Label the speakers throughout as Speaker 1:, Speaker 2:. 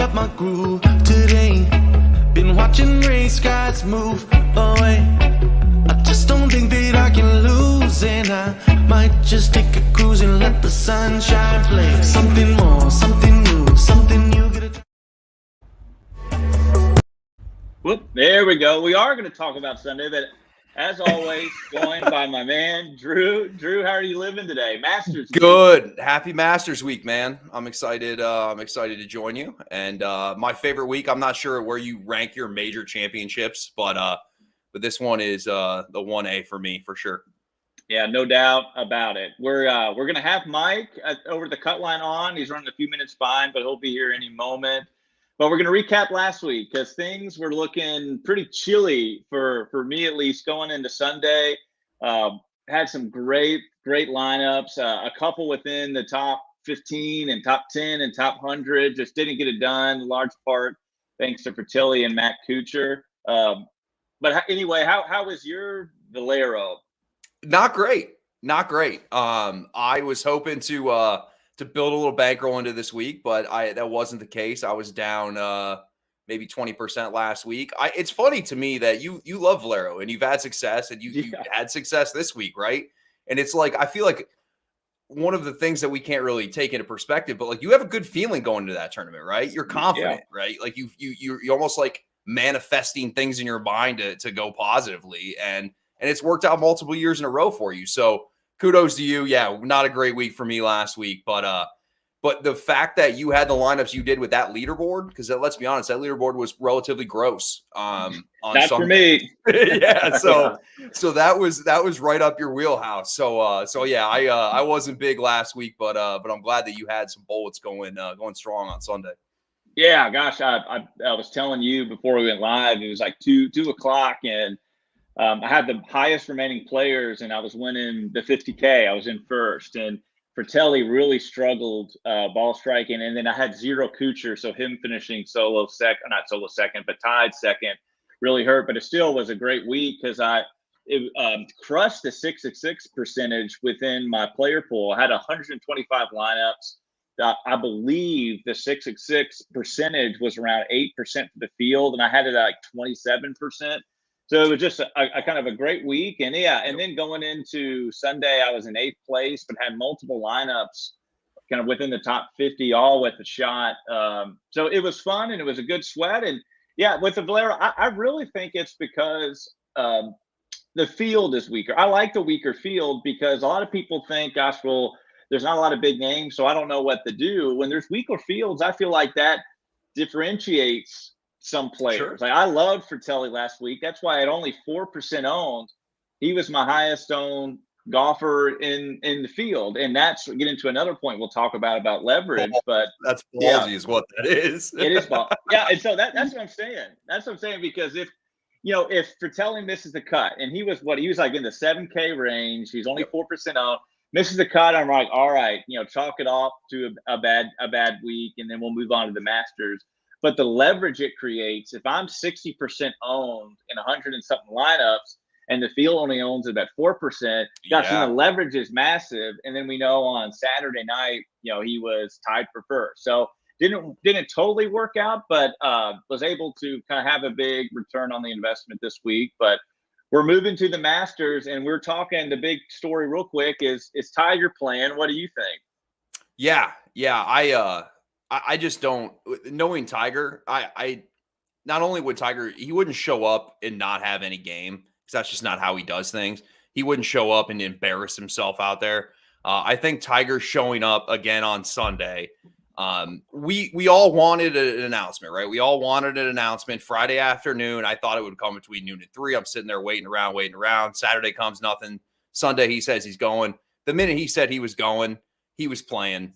Speaker 1: up my groove today. Been watching race skies move away. I just don't think that I can lose, and I might just take a cruise and let the sunshine play. Something more, something new, something you get.
Speaker 2: Whoop, there we go. We are going to talk about Sunday, but as always, joined by my man, Drew. Drew, how are you living today? Masters week.
Speaker 3: Good. Happy Masters week, man. I'm excited. I'm excited to join you. And my favorite week, I'm not sure where you rank your major championships, but this one is the 1A for me for sure.
Speaker 2: Yeah, no doubt about it. We're going to have Mike over the cut line on. He's running a few minutes behind, but he'll be here any moment. But we're going to recap last week because things were looking pretty chilly for me, at least, going into Sunday. Had some great lineups, a couple within the top 15 and top 10 and top 100. Just didn't get it done, in large part thanks to Fertilli and Matt Kuchar. But anyway, how was your Valero?
Speaker 3: Not great. I was hoping to build a little bankroll into this week, but that wasn't the case. I was down maybe 20% last week. It's funny to me that you love Valero and you've had success, and you had success this week, right? And it's like, I feel like one of the things that we can't really take into perspective, but like you have a good feeling going into that tournament, right? You're confident, right? Like you're almost like manifesting things in your mind to go positively, and it's worked out multiple years in a row for you. So kudos to you. Yeah, not a great week for me last week, but the fact that you had the lineups you did with that leaderboard, because let's be honest, that leaderboard was relatively gross. On
Speaker 2: Not
Speaker 3: Sunday.
Speaker 2: for me.
Speaker 3: Yeah, so that was right up your wheelhouse. So yeah, I wasn't big last week, but I'm glad that you had some bullets going strong on Sunday.
Speaker 2: Yeah, gosh, I was telling you before we went live, it was like 2 o'clock, and I had the highest remaining players, and I was winning the 50K. I was in first, and Fertilli really struggled ball striking, and then I had zero Kuchar, so him finishing not solo second, but tied second, really hurt. But it still was a great week because it crushed the 666 percentage within my player pool. I had 125 lineups. I believe the 666 percentage was around 8% for the field, and I had it at like 27%. So it was just a kind of a great week. And and then going into Sunday, I was in 8th place, but had multiple lineups kind of within the top 50, all with a shot. So it was fun, and it was a good sweat. And yeah, with the Valero, I really think it's because the field is weaker. I like the weaker field because a lot of people think, gosh, well, there's not a lot of big names, so I don't know what to do. When there's weaker fields, I feel like that differentiates some players.
Speaker 3: Sure.
Speaker 2: Like I loved Fertilli last week. That's why at only 4% owned, he was my highest owned golfer in the field. And that's get into another point we'll talk about leverage. But
Speaker 3: that's ballsy is what that is.
Speaker 2: It is ball. Yeah, and so that's what I'm saying. That's what I'm saying, because if Fertilli misses the cut, and he was like in the 7K range, he's only 4% owned, misses the cut, I'm like, all right, chalk it off to a bad week, and then we'll move on to the Masters. But the leverage it creates, if I'm 60% owned in 100 and something lineups, and the field only owns about 4%, gosh, the leverage is massive. And then we know on Saturday night, he was tied for first. So didn't totally work out, but was able to kind of have a big return on the investment this week. But we're moving to the Masters, and we're talking the big story real quick is Tiger playing. What do you think?
Speaker 3: Yeah. I just don't, knowing Tiger, I not only would Tiger, he wouldn't show up and not have any game, because that's just not how he does things. He wouldn't show up and embarrass himself out there. I think Tiger showing up again on Sunday, we all wanted an announcement, right? We all wanted an announcement Friday afternoon. I thought it would come between noon and 3. I'm sitting there waiting around. Saturday comes, nothing. Sunday, he says he's going. The minute he said he was going, he was playing.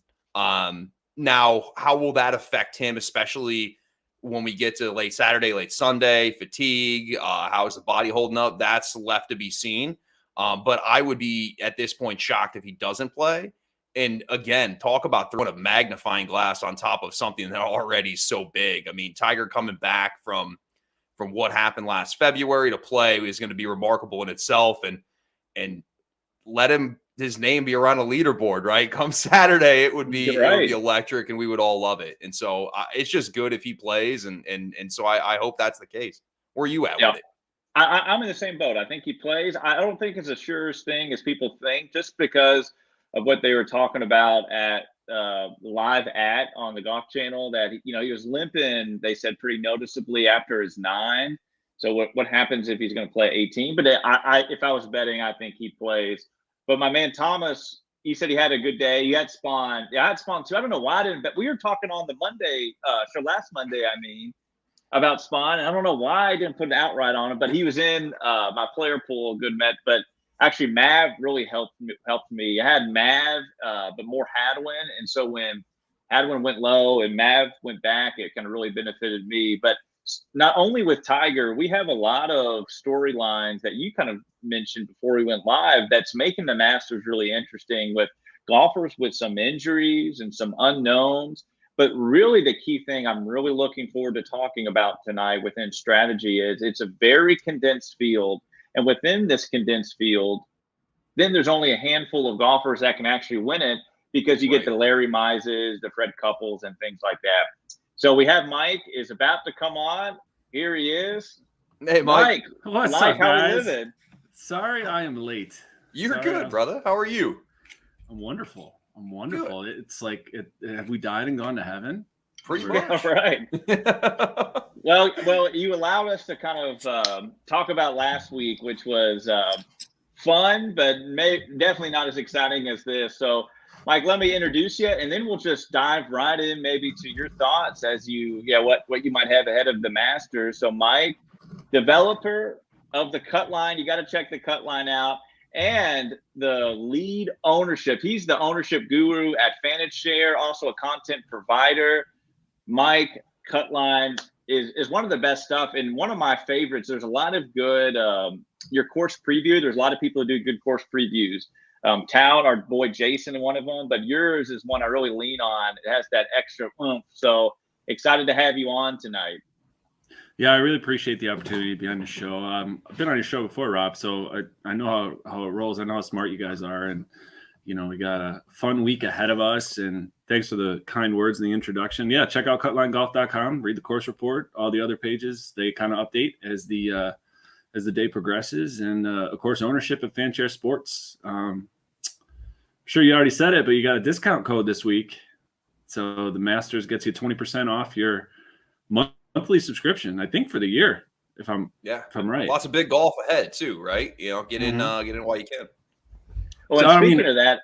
Speaker 3: Now, how will that affect him, especially when we get to late Saturday, late Sunday, fatigue? How is the body holding up? That's left to be seen. But I would be, at this point, shocked if he doesn't play. And again, talk about throwing a magnifying glass on top of something that already is so big. I mean, Tiger coming back from what happened last February to play is going to be remarkable in itself. And let him his name be around a leaderboard, right? Come Saturday, it would be electric, and we would all love it. And so it's just good if he plays, and so I hope that's the case. Where are you at with it?
Speaker 2: I'm in the same boat. I think he plays. I don't think it's as surest thing as people think, just because of what they were talking about at live on the Golf Channel, that he was limping, they said, pretty noticeably after his 9. So what happens if he's going to play 18? But if I was betting, I think he plays. But my man Thomas, he said he had a good day. He had Spawn. Yeah, I had Spawn too. I don't know why I didn't bet. We were talking on the Monday show last Monday, about Spawn. And I don't know why I didn't put an outright on him, but he was in my player pool, good bet. But actually, Mav really helped me. I had Mav, but more Hadwin. And so when Hadwin went low and Mav went back, it kind of really benefited me. But not only with Tiger, we have a lot of storylines that you kind of mentioned before we went live that's making the Masters really interesting, with golfers with some injuries and some unknowns. But really the key thing I'm really looking forward to talking about tonight within strategy is it's a very condensed field. And within this condensed field, then there's only a handful of golfers that can actually win it, because you get the Larry Mizes, the Fred Couples, and things like that. So we have Mike is about to come on. Here he is.
Speaker 3: Hey, Mike.
Speaker 4: What's
Speaker 2: Mike,
Speaker 4: up, guys?
Speaker 2: how are you living?
Speaker 4: Sorry I am late.
Speaker 3: You're good, brother. How are you?
Speaker 4: I'm wonderful. Good. It's like, have we died and gone to heaven?
Speaker 3: Pretty much.
Speaker 2: All right. Well, you allowed us to kind of talk about last week, which was fun, but definitely not as exciting as this. So, Mike, let me introduce you, and then we'll just dive right in maybe to your thoughts as what you might have ahead of the Masters. So, Mike, developer of the Cut Line, you got to check the Cut Line out, and the lead ownership. He's the ownership guru at FanShare, also a content provider. Mike, Cut Line is one of the best stuff, and one of my favorites. There's a lot of good your course preview. There's a lot of people who do good course previews. Tout, our boy Jason, in one of them, but yours is one I really lean on. It has that extra oomph. So excited to have you on tonight.
Speaker 4: Yeah, I really appreciate the opportunity to be on the show. I've been on your show before, Rob, so I know how it rolls. I know how smart you guys are, and we got a fun week ahead of us. And thanks for the kind words in the introduction. Yeah, check out cutlinegolf.com, read the course report, all the other pages. They kind of update as the day progresses, and of course, ownership at FanShare Sports. I'm sure you already said it, but you got a discount code this week, so the Masters gets you 20% off your monthly subscription, I think, for the year, if I'm right.
Speaker 3: Lots of big golf ahead too, right? Get in while you can.
Speaker 2: Well,
Speaker 4: so,
Speaker 2: speaking of that,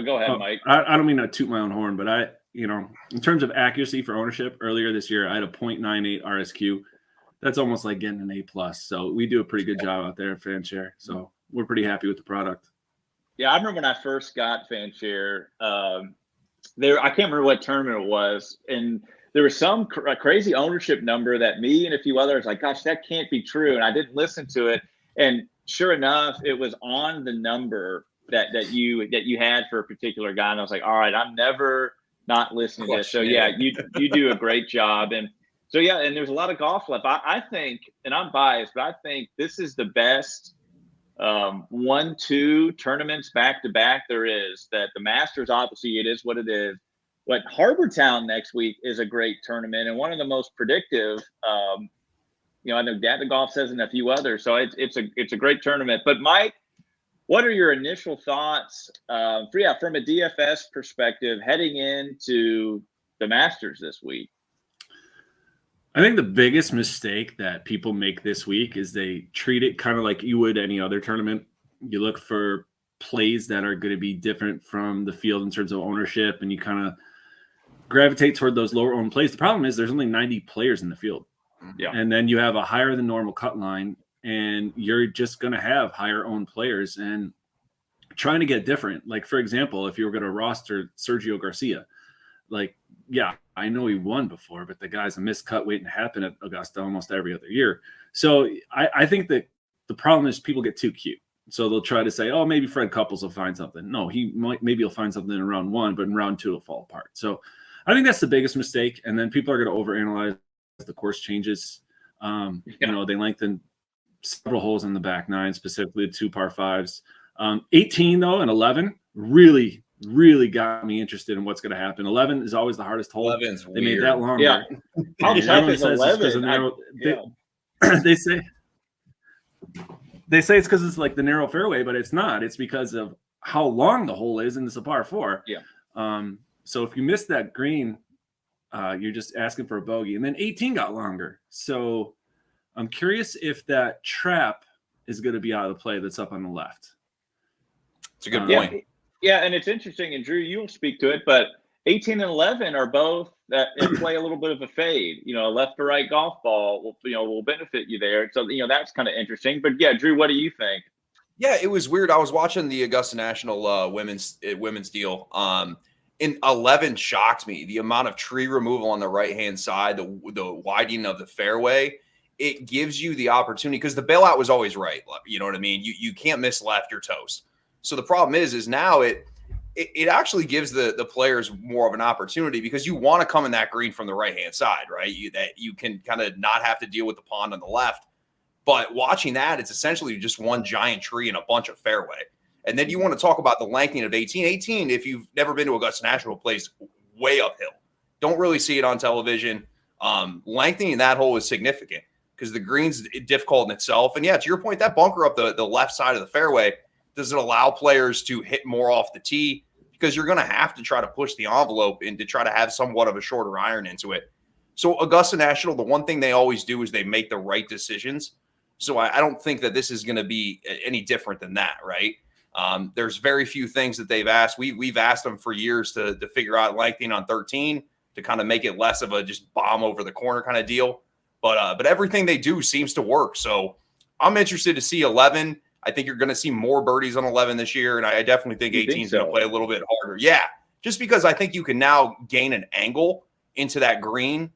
Speaker 2: go ahead, Mike.
Speaker 4: I don't mean to toot my own horn, but in terms of accuracy for ownership, earlier this year I had a 0.98 RSQ. That's almost like getting an A+. So we do a pretty good job out there at FanShare. So we're pretty happy with the product.
Speaker 2: Yeah, I remember when I first got FanShare. I can't remember what tournament it was, and there was some crazy ownership number that me and a few others like, gosh, that can't be true. And I didn't listen to it, and sure enough, it was on the number that you had for a particular guy. And I was like, all right, I'm never not listening to this. So yeah, you do a great job. And so, yeah, and there's a lot of golf left. I think, and I'm biased, but I think this is the best 1-2 tournaments back-to-back there is. That the Masters, obviously, it is what it is. But Harbor Town next week is a great tournament and one of the most predictive. I know Data Golf says and a few others. So it's a great tournament. But, Mike, what are your initial thoughts from a DFS perspective heading into the Masters this week?
Speaker 4: I think the biggest mistake that people make this week is they treat it kind of like you would any other tournament. You look for plays that are going to be different from the field in terms of ownership, and you kind of gravitate toward those lower owned plays. The problem is there's only 90 players in the field.
Speaker 2: Yeah.
Speaker 4: And then you have a higher than normal cut line, and you're just going to have higher owned players and trying to get different. Like, for example, if you were going to roster Sergio Garcia, I know he won before, but the guy's a miscut waiting to happen at Augusta almost every other year. So I think that the problem is people get too cute. So they'll try to say, oh, maybe Fred Couples will find something. No, maybe he'll find something in round 1, but in round 2 it'll fall apart. So I think that's the biggest mistake. And then people are going to overanalyze the course changes. They lengthen several holes in the back nine, specifically 2 par 5s. 18 though and 11 really got me interested in what's going to happen. 11 is always the hardest hole.
Speaker 3: 11's
Speaker 4: They made
Speaker 3: weird.
Speaker 4: that longer.
Speaker 2: Yeah. How
Speaker 4: And
Speaker 2: tough
Speaker 4: everyone
Speaker 2: is
Speaker 4: says it's 'cause
Speaker 2: 11?
Speaker 4: of narrow,
Speaker 2: Yeah.
Speaker 4: they say it's because it's like the narrow fairway, but it's not. It's because of how long the hole is, and it's a par 4.
Speaker 2: Yeah.
Speaker 4: So if you miss that green, you're just asking for a bogey. And then 18 got longer. So I'm curious if that trap is going to be out of the play that's up on the left.
Speaker 3: It's a good
Speaker 2: Yeah,
Speaker 3: point.
Speaker 2: yeah, and it's interesting, and Drew, you'll speak to it, but 18 and 11 are both that play a little bit of a fade. You know, a left to right golf ball will benefit you there. So that's kind of interesting. But yeah, Drew, what do you think?
Speaker 3: Yeah, it was weird. I was watching the Augusta National women's deal. In 11 shocked me. The amount of tree removal on the right-hand side, the widening of the fairway, it gives you the opportunity because the bailout was always right. You know what I mean? You can't miss left, you're toast. So the problem is now it actually gives the players more of an opportunity because you want to come in that green from the right-hand side, right? That you can kind of not have to deal with the pond on the left. But watching that, it's essentially just one giant tree and a bunch of fairway. And then you want to talk about the lengthening of 18. 18, if you've never been to Augusta National, plays way uphill. Don't really see it on television. Lengthening that hole is significant because the green's difficult in itself. And yeah, to your point, that bunker up the left side of the fairway, does it allow players to hit more off the tee? Because you're going to have to try to push the envelope and to try to have somewhat of a shorter iron into it. So Augusta National, the one thing they always do is they make the right decisions. So I don't think that this is going to be any different than that, right? There's very few things that they've asked. We've asked them for years to figure out lengthening on 13 to kind of make it less of a just bomb over the corner kind of deal. But everything they do seems to work. So I'm interested to see 11. I think you're going to see more birdies on 11 this year, and I definitely think 18 is going to play a little bit harder. Yeah, just because I think you can now gain an angle into that green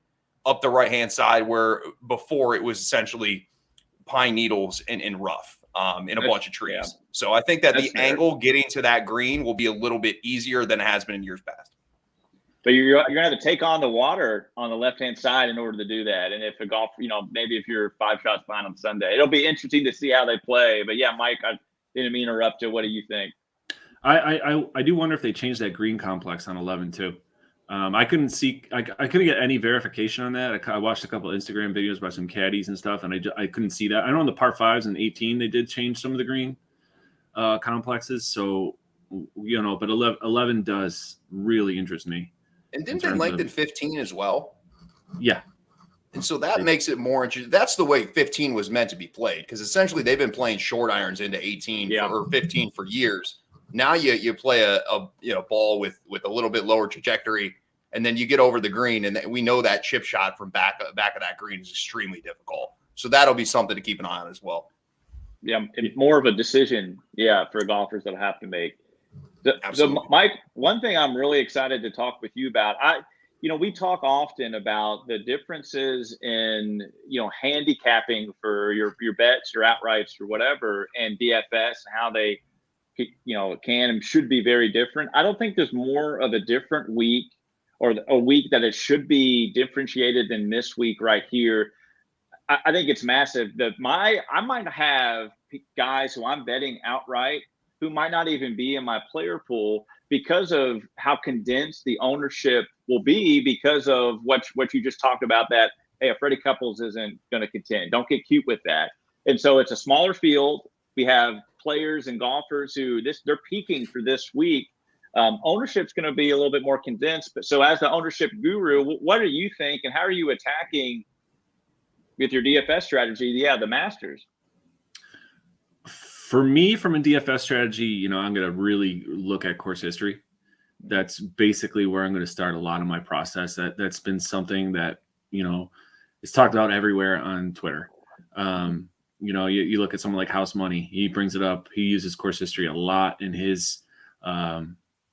Speaker 3: up the right-hand side where before it was essentially pine needles and rough in a bunch of trees. Yeah. So I think that the angle getting to that green will be a little bit easier than it has been in years past.
Speaker 2: But you're going to have to take on the water on the left-hand side in order to do that. And if a golf, maybe if you're 5 shots behind on Sunday, it'll be interesting to see how they play. But yeah, Mike, I didn't mean to interrupt you. What do you think?
Speaker 4: I do wonder if they changed that green complex on 11 too. I couldn't get any verification on that. I watched a couple of Instagram videos by some caddies and stuff, and I couldn't see that. I know on the par 5s and 18 they did change some of the green complexes. So but 11 does really interest me.
Speaker 3: And didn't they lengthen 15 as well?
Speaker 4: Yeah.
Speaker 3: And so that makes it more interesting. That's the way 15 was meant to be played because essentially they've been playing short irons into 18 or 15 for years. Now you play a ball with a little bit lower trajectory, and then you get over the green, and we know that chip shot from back of that green is extremely difficult. So that'll be something to keep an eye on as well.
Speaker 2: Yeah, more of a decision, for golfers that'll have to make. So Mike, one thing I'm really excited to talk with you about, we talk often about the differences in, handicapping for your bets, your outrights, or whatever, and DFS, how they, can and should be very different. I don't think there's more of a different week or a week that it should be differentiated than this week right here. I think it's massive. I might have guys who I'm betting outright who might not even be in my player pool because of how condensed the ownership will be because of what you just talked about, that, hey, if Freddie Couples isn't going to contend, don't get cute with that. And so it's a smaller field. We have players and golfers who they're peaking for this week. Ownership's going to be a little bit more condensed. But so as the ownership guru, what do you think, and how are you attacking with your DFS strategy? The Masters.
Speaker 4: For me, from a DFS strategy, I'm going to really look at course history. That's basically where I'm going to start a lot of my process. That's been something that, is talked about everywhere on Twitter. You look at someone like House Money. He brings it up. He uses course history a lot in his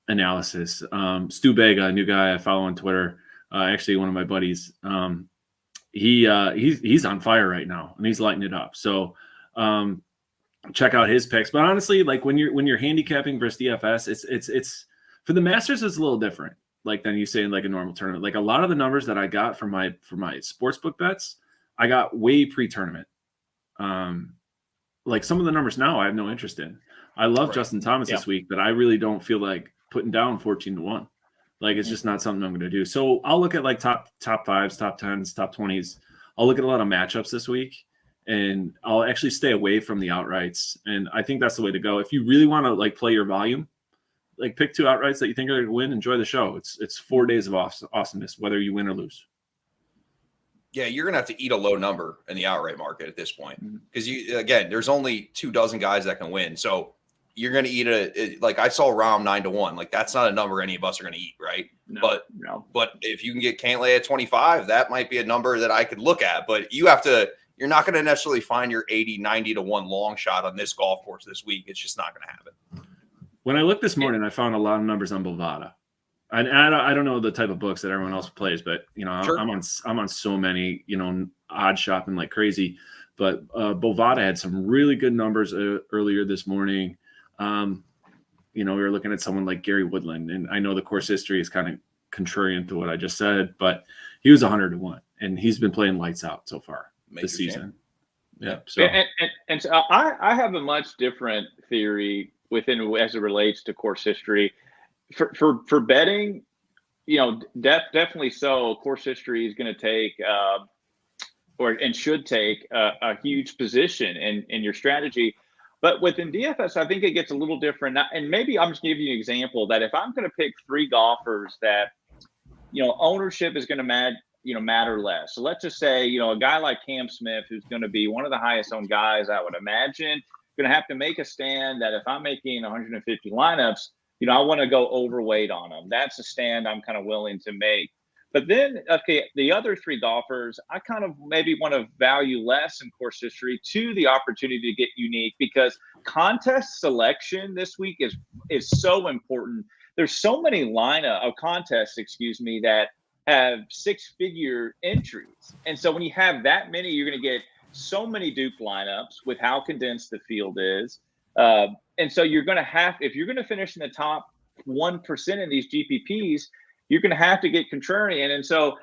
Speaker 4: analysis. Stu Bega, a new guy I follow on Twitter, actually one of my buddies. He's on fire right now, and he's lighting it up. So check out his picks. But honestly, like when you're handicapping versus DFS, it's for the Masters, it's a little different. Like than you say in like a normal tournament. Like a lot of the numbers that I got for my sportsbook bets, I got way pre-tournament. like some of the numbers now I have no interest in. I love Justin Thomas this week, but I really don't feel like putting down 14-1. Like it's just not something I'm going to do. So I'll look at like top fives, top 10s, top 20s. I'll look at a lot of matchups this week, and I'll actually stay away from the outrights. And I think that's the way to go. If you really want to like play your volume, like pick 2 outrights that you think are going to win. Enjoy the show. It's 4 days of awesomeness, whether you win or lose.
Speaker 3: Yeah, you're gonna have to eat a low number in the outright market at this point because there's only 24 guys that can win. So you're gonna eat like I saw Rahm 9-1. Like that's not a number any of us are gonna eat, right?
Speaker 4: No.
Speaker 3: But if you can get Cantlay at 25, that might be a number that I could look at. But you're not gonna necessarily find your 80-90-1 long shot on this golf course this week. It's just not gonna happen. When
Speaker 4: I looked this morning, I found a lot of numbers on Bovada. And I don't know the type of books that everyone else plays, but
Speaker 3: Sure.
Speaker 4: I'm on so many, odd shopping like crazy. But Bovada had some really good numbers earlier this morning. We were looking at someone like Gary Woodland, and I know the course history is kind of contrarian to what I just said, but he was 100-1, and he's been playing lights out so far this season. Yeah. So
Speaker 2: and so I have a much different theory within as it relates to course history. For betting, definitely so. Course history is going to take and should take a huge position in your strategy. But within DFS, I think it gets a little different. And maybe I'm just giving you an example that if I'm going to pick 3 golfers that ownership is going to matter less. So let's just say a guy like Cam Smith, who's going to be one of the highest owned guys, I would imagine, going to have to make a stand that if I'm making 150 lineups. I want to go overweight on them. That's a stand I'm kind of willing to make. But then, the other 3 golfers, I kind of maybe want to value less in course history to the opportunity to get unique because contest selection this week is so important. There's so many contests, that have 6-figure entries. And so when you have that many, you're going to get so many dupe lineups with how condensed the field is. And so you're going to have, if you're going to finish in the top 1% in these GPPs, you're going to have to get contrarian. And so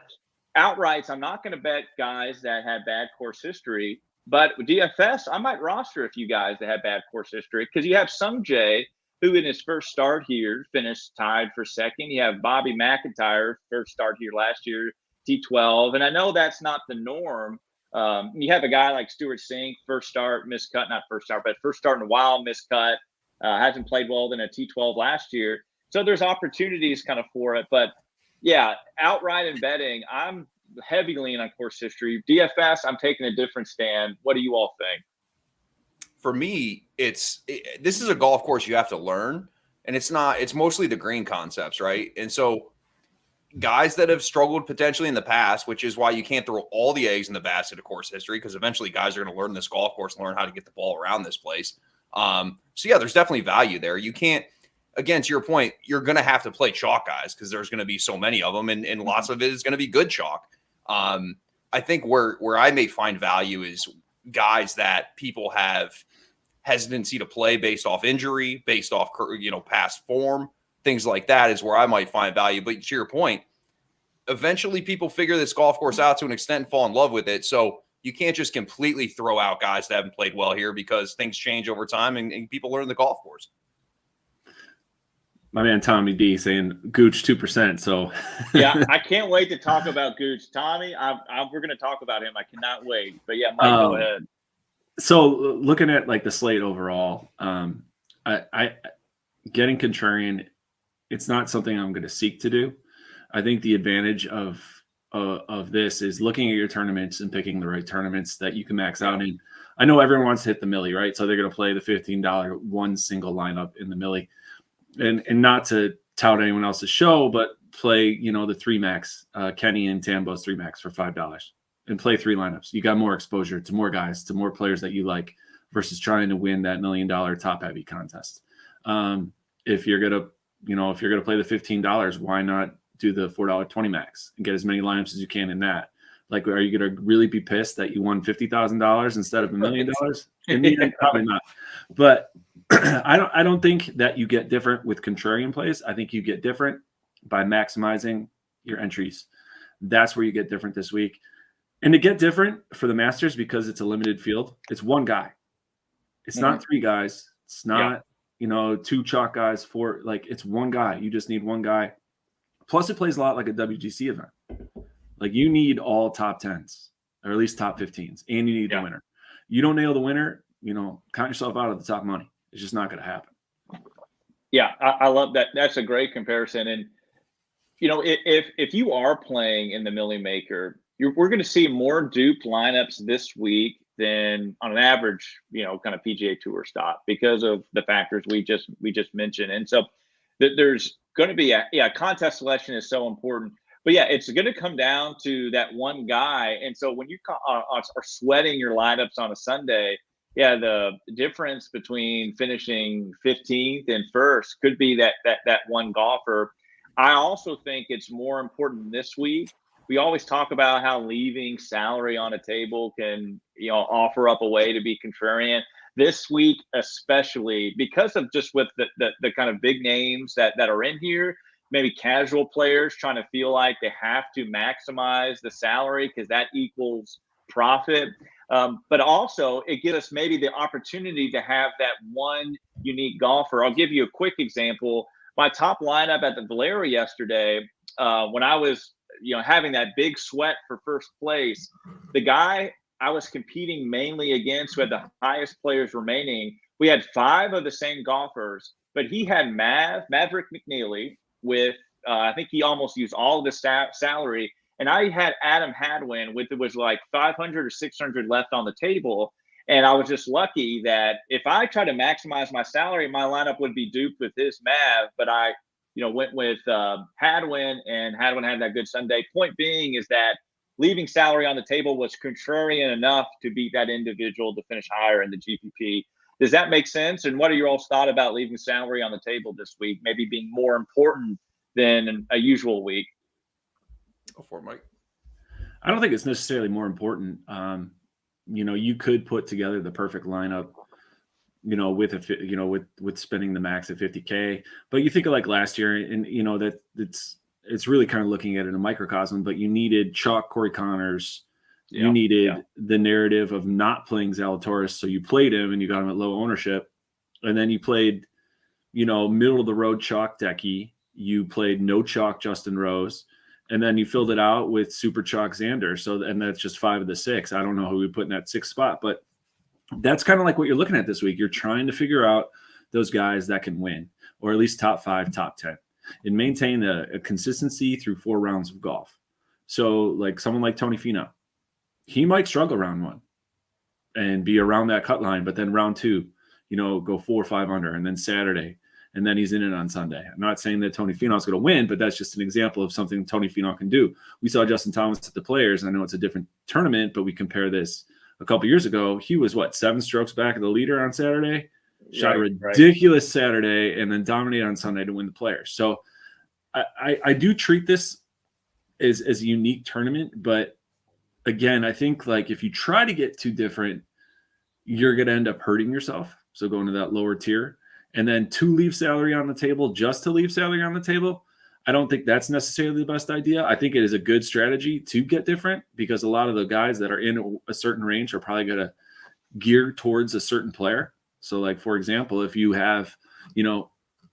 Speaker 2: outrights, I'm not going to bet guys that have bad course history, but with DFS, I might roster a few guys that have bad course history because you have some Jay who in his first start here finished tied for second. You have Bobby McIntyre, first start here last year, T12. And I know that's not the norm. You have a guy like Stuart Sink, first start, miscut, not first start, but first start in a while, miscut, hasn't played well than a T12 last year. So there's opportunities kind of for it. But yeah, outright in betting, I'm heavy lean on course history. DFS, I'm taking a different stand. What do you all think?
Speaker 3: For me, this is a golf course you have to learn, and it's mostly the green concepts, right? And so guys that have struggled potentially in the past, which is why you can't throw all the eggs in the basket of course history, because eventually guys are going to learn this golf course and learn how to get the ball around this place. So yeah, there's definitely value there. You can't, again, to your point, you're going to have to play chalk guys because there's going to be so many of them, and lots of it is going to be good chalk. I think where I may find value is guys that people have hesitancy to play based off injury, based off past form. Things like that is where I might find value. But to your point, eventually people figure this golf course out to an extent and fall in love with it. So you can't just completely throw out guys that haven't played well here because things change over time and people learn the golf course.
Speaker 4: My man Tommy D saying Gooch 2%. So
Speaker 2: yeah, I can't wait to talk about Gooch. Tommy, we're going to talk about him. I cannot wait. But yeah, Mike, go ahead.
Speaker 4: So looking at like the slate overall, I getting contrarian, it's not something I'm going to seek to do. I think the advantage of this is looking at your tournaments and picking the right tournaments that you can max out in. I know everyone wants to hit the millie, right? So they're going to play the $15 one single lineup in the millie, and not to tout anyone else's show, but play the 3 max, Kenny and Tambo's 3 max for $5 and play 3 lineups. You got more exposure to more guys, to more players that you like, versus trying to win that $1 million top heavy contest. If you're gonna play the $15, why not do the $4.20 max and get as many lineups as you can in that? Like, are you gonna really be pissed that you won $50,000 instead of $1 million? In the end, probably not. But I don't think that you get different with contrarian plays. I think you get different by maximizing your entries. That's where you get different this week. And to get different for the Masters, because it's a limited field, it's one guy. It's not three guys. It's not, two chalk guys, four. Like, it's one guy. You just need one guy. Plus, it plays a lot like a WGC event. Like, you need all top 10s, or at least top 15s, and you need the winner. You don't nail the winner, count yourself out of the top money. It's just not going to happen.
Speaker 2: Yeah, I love that. That's a great comparison. And, if you are playing in the Millie Maker, we're going to see more duped lineups this week than on an average, kind of PGA Tour stop, because of the factors we just mentioned. And so there's going to be contest selection is so important. But it's going to come down to that one guy. And so when you are sweating your lineups on a Sunday, the difference between finishing 15th and first could be that one golfer. I also think it's more important this week. We always talk about how leaving salary on a table can, offer up a way to be contrarian. This week, especially because of just with the kind of big names that are in here, maybe casual players trying to feel like they have to maximize the salary because that equals profit. But also it gives us maybe the opportunity to have that one unique golfer. I'll give you a quick example. My top lineup at the Valera yesterday, when I was, having that big sweat for first place, the guy I was competing mainly against who had the highest players remaining, we had 5 of the same golfers, but he had Maverick McNeely with, I think he almost used all of his salary. And I had Adam Hadwin with, it was like 500 or 600 left on the table. And I was just lucky that if I tried to maximize my salary, my lineup would be duped with his Mav. But I, went with Hadwin, and Hadwin had that good Sunday. Point being is that leaving salary on the table was contrarian enough to beat that individual to finish higher in the GPP. Does that make sense? And what are your all's thought about leaving salary on the table this week, maybe being more important than a usual week?
Speaker 3: Go for it, Mike.
Speaker 4: I don't think it's necessarily more important. You could put together the perfect lineup, with spending the max at 50K. But you think of like last year, and that it's really kind of looking at it in a microcosm. But you needed chalk Corey Connors. You needed the narrative of not playing Zalatoris, so you played him and you got him at low ownership, and then you played, middle of the road chalk Decky. You played no chalk Justin Rose, and then you filled it out with super chalk Xander. So, and that's just 5 of the 6. I don't know who we put in that 6th spot, but that's kind of like what you're looking at this week. You're trying to figure out those guys that can win, or at least top 5, top 10, and maintain a consistency through 4 rounds of golf. So, like someone like Tony Finau, he might struggle round 1 and be around that cut line, but then round 2, go 4 or 5 under, and then Saturday, and then he's in it on Sunday. I'm not saying that Tony Finau is going to win, but that's just an example of something Tony Finau can do. We saw Justin Thomas at the Players. I know it's a different tournament, but we compare this a couple years ago. He was 7 strokes back of the leader on Saturday, shot a ridiculous Saturday, and then dominated on Sunday to win the Players. So I do treat this as a unique tournament, but again, I think like if you try to get too different, you're going to end up hurting yourself. So going to that lower tier, and then to leave salary on the table, just to leave salary on the table, I don't think that's necessarily the best idea. I think it is a good strategy to get different, because a lot of the guys that are in a certain range are probably going to gear towards a certain player. So like, for example, if you have,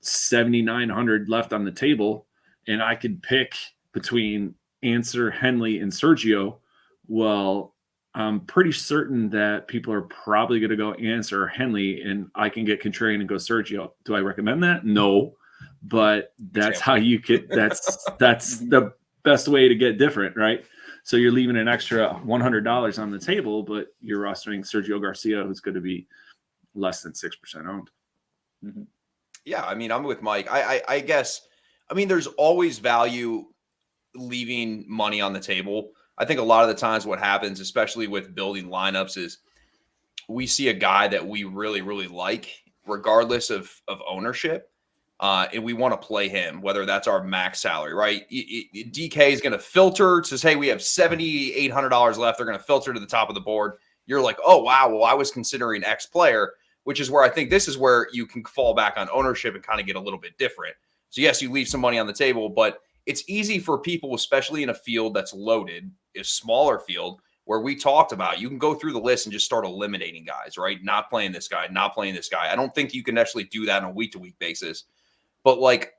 Speaker 4: 7,900 left on the table and I could pick between Answer, Henley, and Sergio, well, I'm pretty certain that people are probably going to go Answer or Henley, and I can get contrarian and go Sergio. Do I recommend that? No, but that's how you get. That's the best way to get different, right? So you're leaving an extra $100 on the table, but you're rostering Sergio Garcia, who's going to be less than 6% owned.
Speaker 3: Mm-hmm. Yeah, I mean, I'm with Mike. I guess, there's always value leaving money on the table. I think a lot of the times what happens, especially with building lineups, is we see a guy that we really, really like, regardless of ownership, and we want to play him, whether that's our max salary, right? DK is going to filter, says, hey, we have $7,800 left. They're going to filter to the top of the board. You're like, oh, wow, well, I was considering X player, which is where I think this is where you can fall back on ownership and kind of get a little bit different. So, yes, you leave some money on the table, but it's easy for people, especially in a field that's loaded, a smaller field, where we talked about you can go through the list and just start eliminating guys, right? Not playing this guy, not playing this guy. I don't think you can actually do that on a week-to-week basis. But like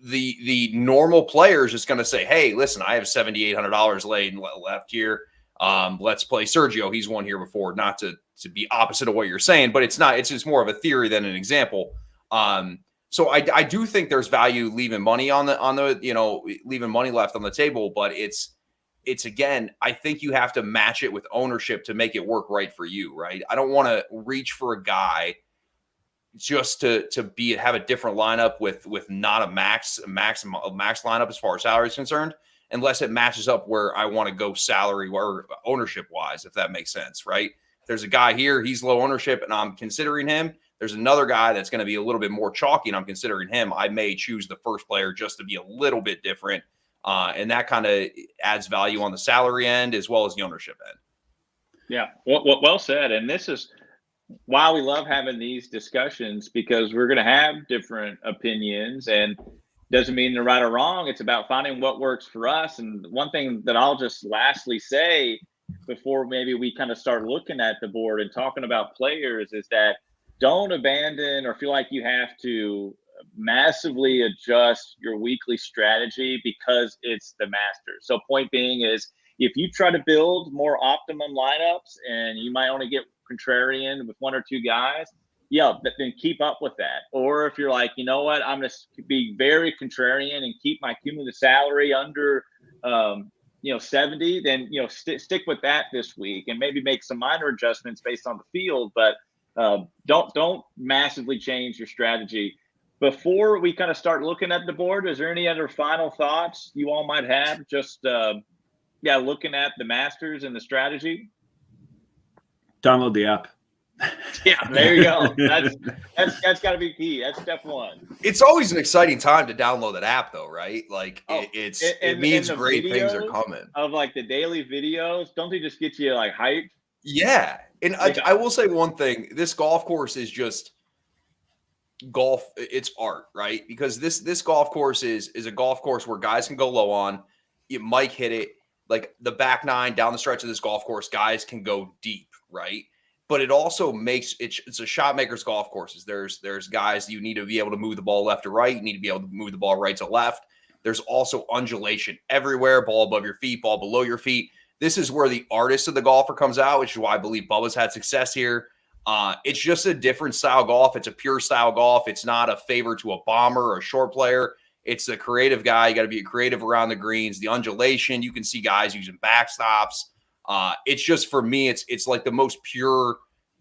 Speaker 3: the normal player is just going to say, hey, listen, I have $7,800 laid left here. Let's play Sergio. He's won here before. Not to be opposite of what you're saying, but it's just more of a theory than an example. So I do think there's value leaving money on the leaving money left on the table, but it's again, I think you have to match it with ownership to make it work right for you, right? I don't want to reach for a guy just to have a different lineup with not a max lineup as far as salary is concerned, unless it matches up where I want to go salary or ownership wise, if that makes sense, right? If there's a guy here, he's low ownership and I'm considering him. There's another guy that's going to be a little bit more chalky and I'm considering him. I may choose the first player just to be a little bit different. And that kind of adds value on the salary end as well as the ownership end.
Speaker 2: Yeah, well said. And this is why we love having these discussions, because we're going to have different opinions, and doesn't mean they're right or wrong. It's about finding what works for us. And one thing that I'll just lastly say before maybe we kind of start looking at the board and talking about players is that don't abandon or feel like you have to massively adjust your weekly strategy because it's the Masters. So point being is, if you try to build more optimum lineups and you might only get contrarian with one or two guys, then keep up with that. Or if you're like, you know what, I'm going to be very contrarian and keep my cumulative salary under 70, then stick with that this week and maybe make some minor adjustments based on the field, but don't massively change your strategy. Before we kind of start looking at the board, is there any other final thoughts you all might have? Just looking at the Masters and the strategy.
Speaker 4: Download the app.
Speaker 2: Yeah, there you go. That's got to be key. That's step one.
Speaker 3: It's always an exciting time to download that app, though, right? Like it means great things are coming.
Speaker 2: Of like the daily videos, don't they just get you like hyped?
Speaker 3: Yeah, and I will say one thing: this golf course is just golf. It's art, right? Because this golf course is a golf course where guys can go low on. You might hit it like the back nine down the stretch of this golf course. Guys can go deep, right? But it also makes it's a shot maker's golf courses. There's guys you need to be able to move the ball left to right. You need to be able to move the ball right to left. There's also undulation everywhere, ball above your feet, ball below your feet. This is where the artist of the golfer comes out, which is why I believe Bubba's had success here. It's just a different style golf. It's a pure style golf. It's not a favor to a bomber or a short player. It's a creative guy. You got to be creative around the greens. The undulation, you can see guys using backstops. It's just, for me, it's like the most pure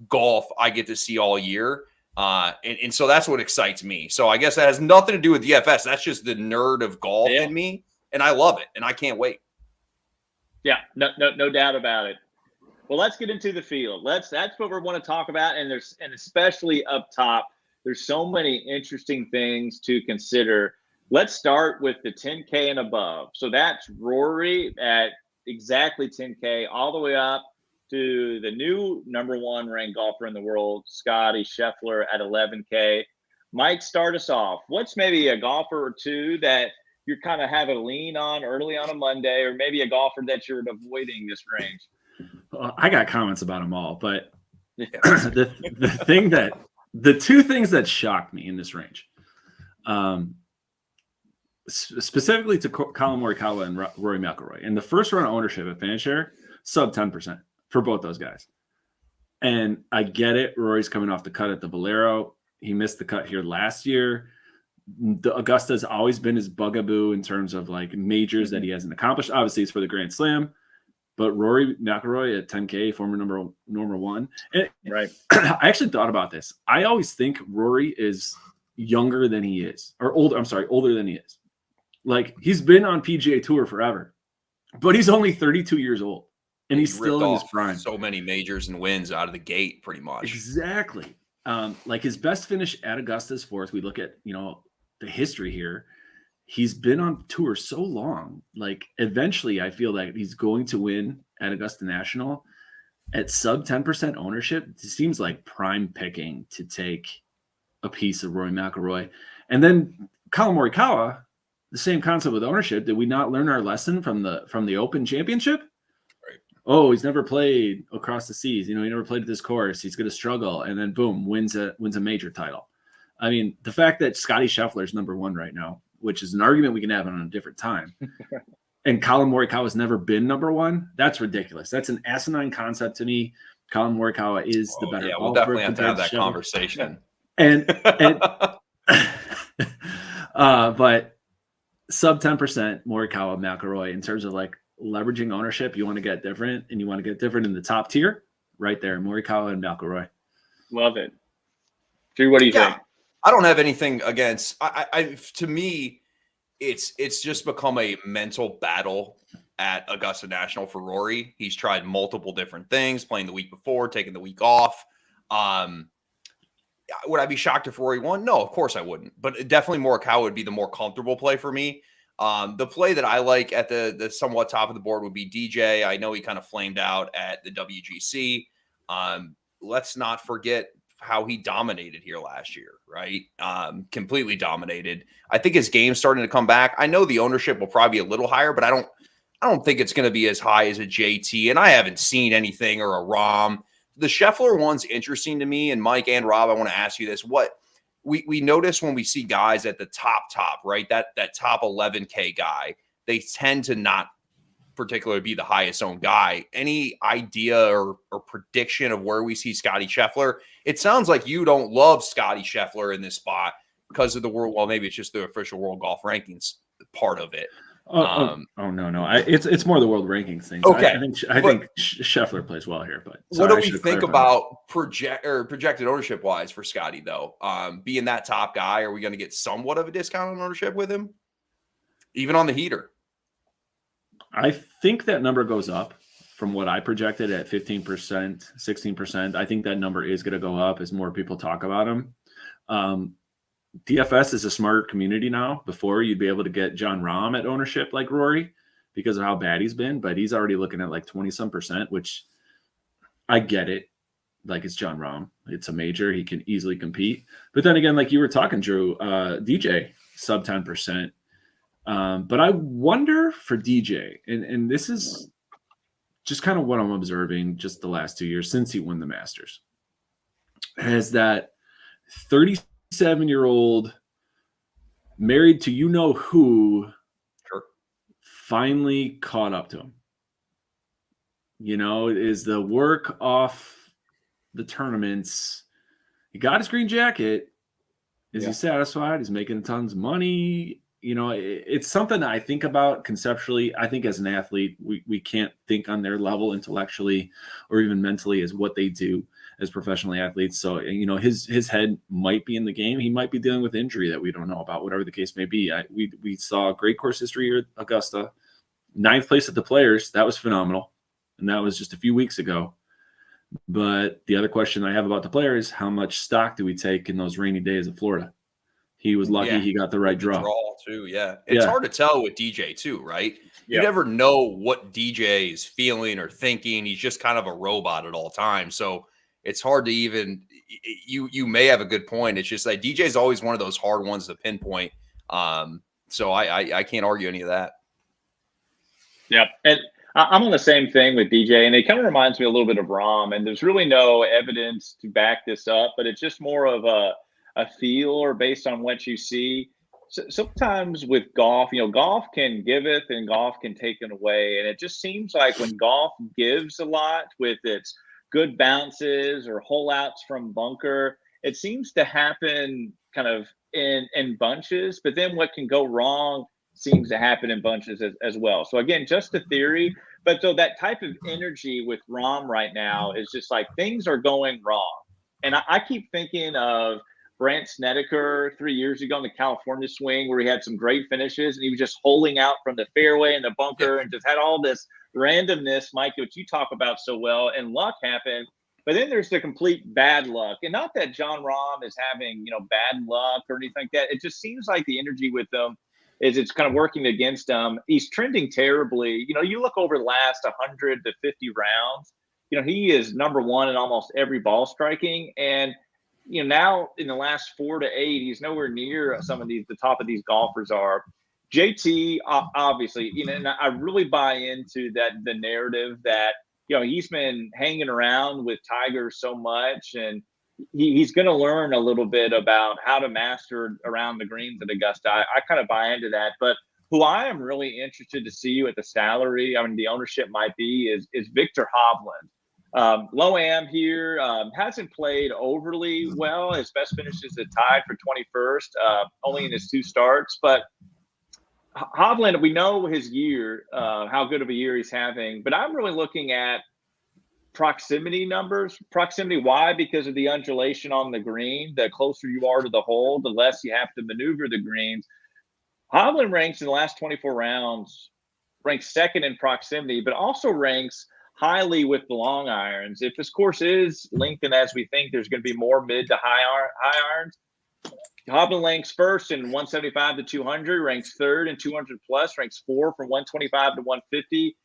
Speaker 3: golf I get to see all year. And so that's what excites me. So I guess that has nothing to do with DFS. That's just the nerd of golf in me. And I love it. And I can't wait.
Speaker 2: Yeah, no doubt about it. Well, let's get into the field. That's what we want to talk about. And especially up top, there's so many interesting things to consider. Let's start with the 10K and above. So that's Rory at exactly 10K, all the way up to the new number one ranked golfer in the world, Scotty Scheffler at 11K. Mike, start us off. What's maybe a golfer or two that you're kind of have a lean on early on a Monday, or maybe a golfer that you're avoiding this range?
Speaker 4: Well, I got comments about them all, but the two things that shocked me in this range, specifically to Colin Morikawa and Rory McIlroy, in the first round of ownership at FanShare, sub 10% for both those guys. And I get it. Rory's coming off the cut at the Valero. He missed the cut here last year. The Augusta's always been his bugaboo in terms of like majors that he hasn't accomplished. Obviously, it's for the Grand Slam, but Rory McIlroy at 10K, former number one. And
Speaker 2: right.
Speaker 4: I actually thought about this. I always think Rory is younger than he is, or older than he is. Like, he's been on PGA Tour forever, but he's only 32 years old, and he's still in his prime.
Speaker 3: So many majors and wins out of the gate, pretty much.
Speaker 4: Exactly. Like, his best finish at Augusta's fourth. We look at, the history here. He's been on tour so long. Like, eventually, I feel like he's going to win at Augusta National at sub 10% ownership. It seems like prime picking to take a piece of Rory McIlroy. And then Colin Morikawa, the same concept with ownership. Did we not learn our lesson from the Open Championship?
Speaker 3: Right.
Speaker 4: oh, he's never played across the seas. He never played at this course. He's going to struggle. And then boom, wins a major title. I mean, the fact that Scotty Scheffler is number one right now, which is an argument we can have on a different time. And Colin Morikawa has never been number one. That's ridiculous. That's an asinine concept to me. Colin Morikawa is the better golfer.
Speaker 3: We'll definitely have to have that conversation.
Speaker 4: And but sub 10% Morikawa, McIlroy in terms of like leveraging ownership. You want to get different, and you want to get different in the top tier, right there. Morikawa and McIlroy.
Speaker 2: Love it. Drew, what do you think?
Speaker 3: I don't have anything against. To me, it's just become a mental battle at Augusta National for Rory. He's tried multiple different things, playing the week before, taking the week off. Would I be shocked if Rory won? No, of course I wouldn't. But definitely Morikawa would be the more comfortable play for me. The play that I like at the somewhat top of the board would be DJ. I know he kind of flamed out at the WGC. Let's not forget how he dominated here last year, right? Completely dominated. I think his game's starting to come back. I know the ownership will probably be a little higher, but I don't think it's going to be as high as a JT. And I haven't seen anything or a Rom. The Scheffler one's interesting to me. And Mike and Rob, I want to ask you this. What we notice when we see guys at the top, right? That top 11K guy, they tend to not particularly be the highest owned guy. Any idea or prediction of where we see Scotty Scheffler? It sounds like you don't love Scotty Scheffler in this spot because of the world. Well, maybe it's just the official world golf rankings part of it.
Speaker 4: No. It's more the world rankings thing.
Speaker 3: Okay.
Speaker 4: I think Scheffler plays well here, but
Speaker 3: what do we think about projected ownership wise for Scotty though? Being that top guy, are we going to get somewhat of a discount on ownership with him? Even on the heater?
Speaker 4: I think that number goes up from what I projected at 15%, 16%. I think that number is going to go up as more people talk about him. DFS is a smart community now. Before, you'd be able to get Jon Rahm at ownership like Rory because of how bad he's been, but he's already looking at like 20-some%, which I get it. Like, it's Jon Rahm. It's a major. He can easily compete. But then again, like you were talking, Drew, DJ, sub 10%. But I wonder for DJ, and this is just kind of what I'm observing just the last 2 years since he won the Masters, has that 37-year-old married to who finally caught up to him. Is the work off the tournaments. He got his green jacket. Is he satisfied? He's making tons of money. It's something that I think about conceptually. I think as an athlete, we can't think on their level intellectually or even mentally as what they do as professional athletes. So, his head might be in the game. He might be dealing with injury that we don't know about, whatever the case may be. We saw great course history here at Augusta. 9th place at the Players. That was phenomenal. And that was just a few weeks ago. But the other question I have about the Players is how much stock do we take in those rainy days of Florida? He was lucky he got the right draw.
Speaker 3: Too, It's hard to tell with DJ too, right? You never know what DJ is feeling or thinking. He's just kind of a robot at all times. So it's hard to even you may have a good point. It's just like DJ is always one of those hard ones to pinpoint. So I can't argue any of that.
Speaker 2: Yep. And I'm on the same thing with DJ, and it kind of reminds me a little bit of Rahm, and there's really no evidence to back this up, but it's just more of a feel or based on what you see. So sometimes with golf, golf can giveth and golf can take it away. And it just seems like when golf gives a lot with its good bounces or hole outs from bunker, it seems to happen kind of in bunches. But then what can go wrong seems to happen in bunches as well. So again, just a theory. But so that type of energy with Rahm right now is just like things are going wrong. And I keep thinking of Brandt Snedeker 3 years ago in the California swing where he had some great finishes and he was just holing out from the fairway and the bunker and just had all this randomness, Mike, which you talk about so well, and luck happened. But then there's the complete bad luck. And not that Jon Rahm is having, bad luck or anything like that. It just seems like the energy with them is it's kind of working against him. He's trending terribly. You look over the last 100 to 50 rounds, he is number one in almost every ball striking. And now in the last 4 to 8, he's nowhere near some of the top of these golfers are. JT, obviously, and I really buy into the narrative that he's been hanging around with Tiger so much, and he's going to learn a little bit about how to master around the greens at Augusta. I kind of buy into that. But who I am really interested to see at the salary, I mean, the ownership might be, is Victor Hovland. Low am here, hasn't played overly well. His best finish is tied for 21st, only in his 2 starts. But Hovland, we know his year, how good of a year he's having. But I'm really looking at proximity numbers. Proximity, why? Because of the undulation on the green. The closer you are to the hole, the less you have to maneuver the greens. Hovland ranks in the last 24 rounds, ranks 2nd in proximity, but also ranks highly with the long irons. If this course is lengthened as we think, there's going to be more mid to high irons. Hovland ranks 1st in 175 to 200, ranks 3rd in 200 plus, ranks 4th from 125 to 150.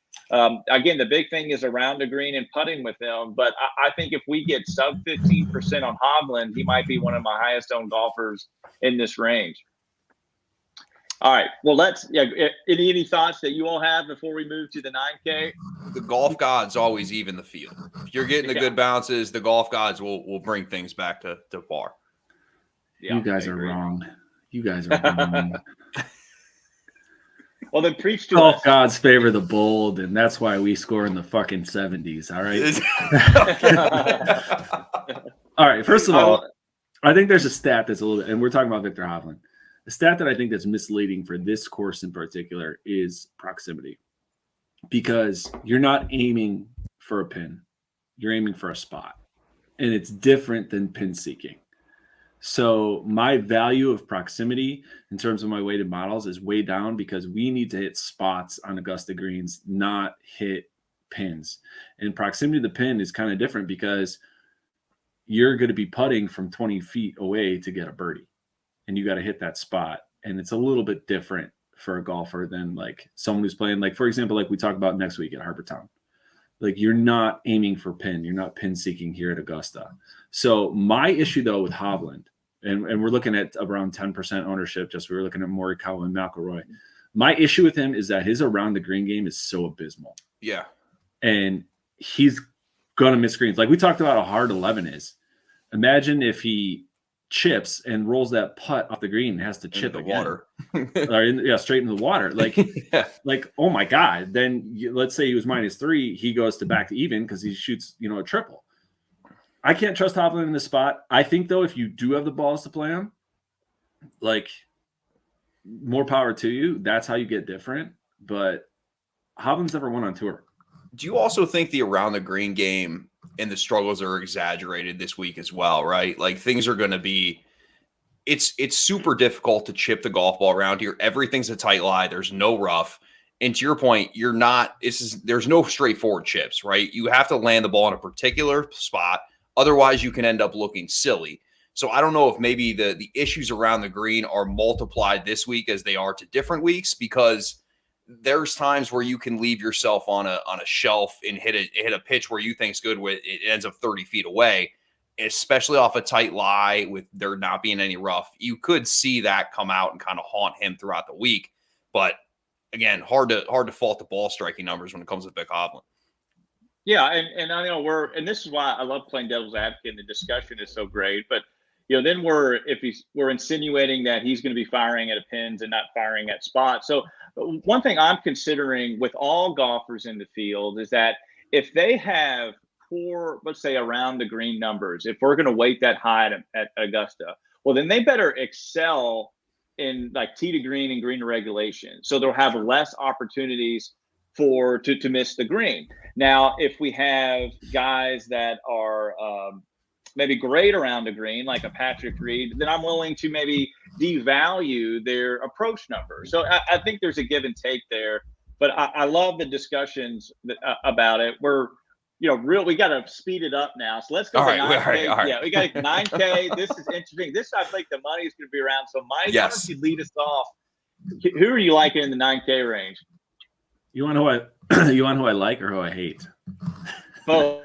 Speaker 2: Again, the big thing is around the green and putting with him. But I think if we get sub 15% on Hovland, he might be one of my highest owned golfers in this range. All right. Well, any thoughts that you all have before we move to the 9K?
Speaker 3: The golf gods always even the field. If you're getting the good bounces, the golf gods will bring things back to par.
Speaker 4: Yeah, you guys are wrong. You guys are wrong.
Speaker 2: Well, then preach to
Speaker 4: golf
Speaker 2: us.
Speaker 4: Gods favor the bold, and that's why we score in the fucking 70s. All right. All right. First of all, I think there's a stat that's a little bit, and we're talking about Victor Hovland. The stat that I think that's misleading for this course in particular is proximity, because you're not aiming for a pin, you're aiming for a spot, and it's different than pin seeking. So my value of proximity in terms of my weighted models is way down, because we need to hit spots on Augusta greens, not hit pins. And proximity to the pin is kind of different, because you're going to be putting from 20 feet away to get a birdie, and you got to hit that spot. And it's a little bit different for a golfer than like someone who's playing, like, for example, like we talk about next week at Harbour Town. Like, you're not aiming for pin. You're not pin seeking here at Augusta. So my issue though with Hovland, and we're looking at around 10% ownership, just we were looking at Morikawa and McIlroy. My issue with him is that his around the green game is so abysmal.
Speaker 3: Yeah.
Speaker 4: And he's going to miss greens. Like we talked about how hard 11 is. Imagine if he chips and rolls that putt off the green and has to chip
Speaker 3: the
Speaker 4: again.
Speaker 3: Water.
Speaker 4: Straight into the water. Like, like, oh my God. Then let's say he was -3, he goes to back to even because he shoots, a triple. I can't trust Hovland in this spot. I think though, if you do have the balls to play him, like, more power to you. That's how you get different. But Hovland's never won on tour.
Speaker 3: Do you also think the around the green game and the struggles are exaggerated this week as well, right? Like, things are going to be, it's super difficult to chip the golf ball around here. Everything's a tight lie. There's no rough. And to your point, there's no straightforward chips, right? You have to land the ball in a particular spot. Otherwise, you can end up looking silly. So I don't know if maybe the issues around the green are multiplied this week as they are to different weeks, because there's times where you can leave yourself on a shelf and hit a pitch where you think's good, with it ends up 30 feet away, especially off a tight lie with there not being any rough. You could see that come out and kind of haunt him throughout the week. But again, hard to fault the ball striking numbers when it comes to Vic Hovland.
Speaker 2: Yeah, and I know and this is why I love playing devil's advocate, and the discussion is so great. But then we're insinuating that he's going to be firing at pins and not firing at spots. So one thing I'm considering with all golfers in the field is that if they have poor, let's say, around the green numbers, if we're going to weight that high at Augusta, well, then they better excel in like tee to green and green to regulation. So they'll have less opportunities to miss the green. Now, if we have guys that are maybe great around the green, like a Patrick Reed, then I'm willing to maybe devalue their approach number. So I think there's a give and take there. But I love the discussions about it. We're, we got to speed it up now. So let's go to 9K. All right. Yeah, we got 9K. This is interesting. This, I think the money is going to be around. So Mike, why don't you lead us off? Who are you liking in the 9K range?
Speaker 4: You want who I like or who I hate?
Speaker 2: Both.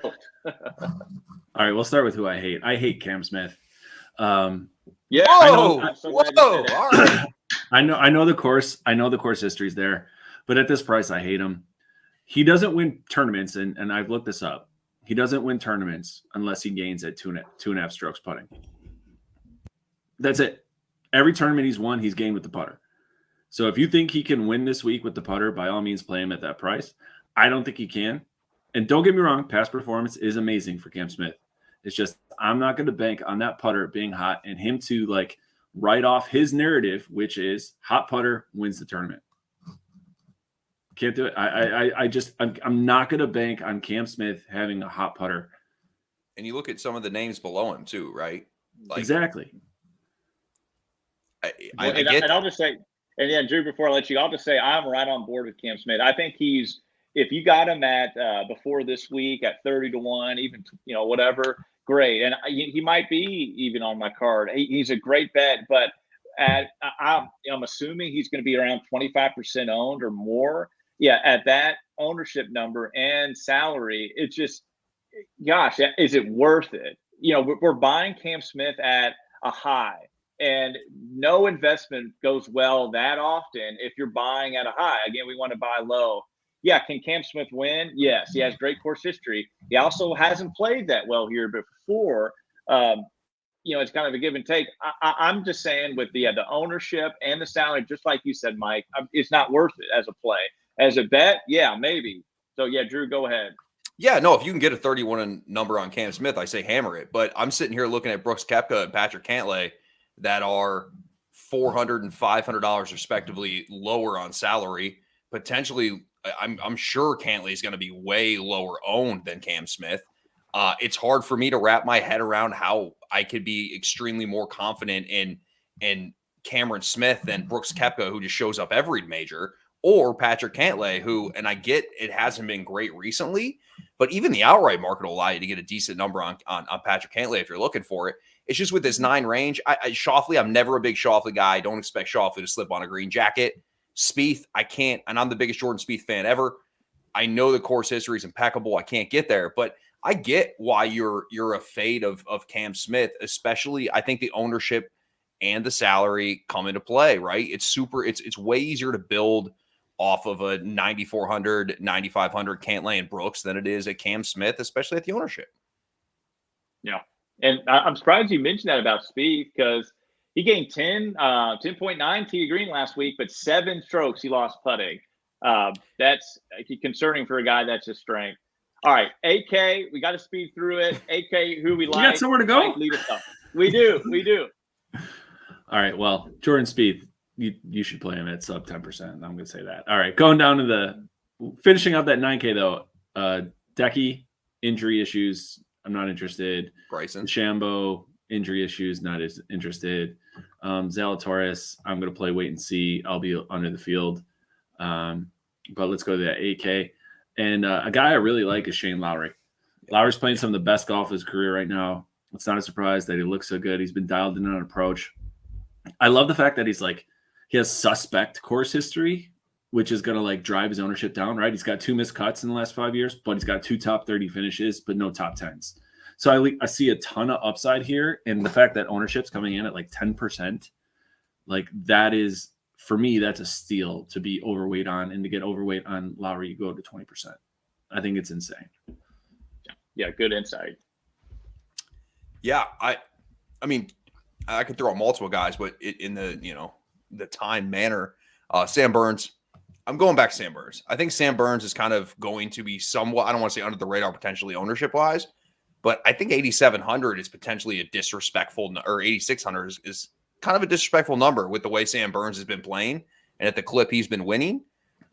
Speaker 4: All right, we'll start with who I hate. I hate Cam Smith.
Speaker 2: Yeah.
Speaker 3: Whoa. All right.
Speaker 4: I know the course. I know the course history is there, but at this price, I hate him. he doesn't win tournaments, and I've looked this up. He doesn't win tournaments unless he gains at 2.5 strokes putting. That's it. Every tournament he's won, he's gained with the putter. So if you think he can win this week with the putter, by all means, play him at that price. I don't think he can. And don't get me wrong, past performance is amazing for Cam Smith. It's just I'm not going to bank on that putter being hot and him to like write off his narrative, which is hot putter wins the tournament. Can't do it. I'm not going to bank on Cam Smith having a hot putter.
Speaker 3: And you look at some of the names below him too, right? Like,
Speaker 4: exactly.
Speaker 3: I get
Speaker 2: and I'll just say, and then Drew, before I let you, I'll just say I'm right on board with Cam Smith. I think if you got him at before this week at 30-1, even whatever, great. And he might be even on my card. He's a great bet, but I'm assuming he's going to be around 25% owned or more. Yeah, at that ownership number and salary, it's just, gosh, is it worth it? We're buying Cam Smith at a high, and no investment goes well that often if you're buying at a high. Again, we want to buy low. Yeah, can Cam Smith win? Yes, he has great course history. He also hasn't played that well here before. It's kind of a give and take. I'm just saying with the ownership and the salary, just like you said, Mike, it's not worth it as a play. As a bet, yeah, maybe. So, yeah, Drew, go ahead.
Speaker 3: Yeah, no, if you can get a 31 number on Cam Smith, I say hammer it. But I'm sitting here looking at Brooks Koepka and Patrick Cantlay that are $400 and $500 respectively lower on salary. Potentially, I'm sure Cantlay is going to be way lower owned than Cam Smith. It's hard for me to wrap my head around how I could be extremely more confident in Cameron Smith than Brooks Koepka, who just shows up every major, or Patrick Cantlay, who, and I get it hasn't been great recently, but even the outright market will allow you to get a decent number on Patrick Cantlay if you're looking for it. It's just with this 9 range. Schauffele, I'm never a big Schauffele guy. I don't expect Schauffele to slip on a green jacket. Spieth, I can't, and I'm the biggest Jordan Spieth fan ever. I know the course history is impeccable. I can't get there, but I get why you're a fade of Cam Smith, especially I think the ownership and the salary come into play, right? It's way easier to build off of a 9,400, 9,500 Cantlay and Brooks than it is at Cam Smith, especially at the ownership.
Speaker 2: Yeah. And I'm surprised you mentioned that about Spieth, because he gained 10.9 tee to green last week, but 7 strokes he lost putting. That's concerning for a guy that's his strength. All right, AK, we got to speed through it. AK, who we like.
Speaker 4: You got somewhere to go?
Speaker 2: Mike, lead us up. We do.
Speaker 4: All right, well, Jordan Spieth, you should play him at sub 10%. I'm going to say that. All right, going down to finishing up that 9K though. Decky, injury issues, I'm not interested.
Speaker 3: Bryson
Speaker 4: Shambo, injury issues, not as interested. Zalatoris, I'm going to play wait and see. I'll be under the field. But let's go to that 8K. And a guy I really like is Shane Lowry. Lowry's playing some of the best golf of his career right now. It's not a surprise that he looks so good. He's been dialed in on approach. I love the fact that he has suspect course history, which is going to drive his ownership down, right? He's got 2 missed cuts in the last 5 years, but he's got 2 top 30 finishes, but no top 10s. So I see a ton of upside here. And the fact that ownership's coming in at 10%, that is, for me, that's a steal to be overweight on. And to get overweight on Lowry, you go to 20%. I think it's insane.
Speaker 2: Yeah, good insight.
Speaker 3: Yeah, I mean, I could throw out multiple guys, but in the time manner, Sam Burns. I'm going back to Sam Burns. I think Sam Burns is kind of going to be somewhat, I don't want to say under the radar potentially ownership wise, but I think 8,700 is potentially a disrespectful, or 8,600 is kind of a disrespectful number with the way Sam Burns has been playing and at the clip he's been winning.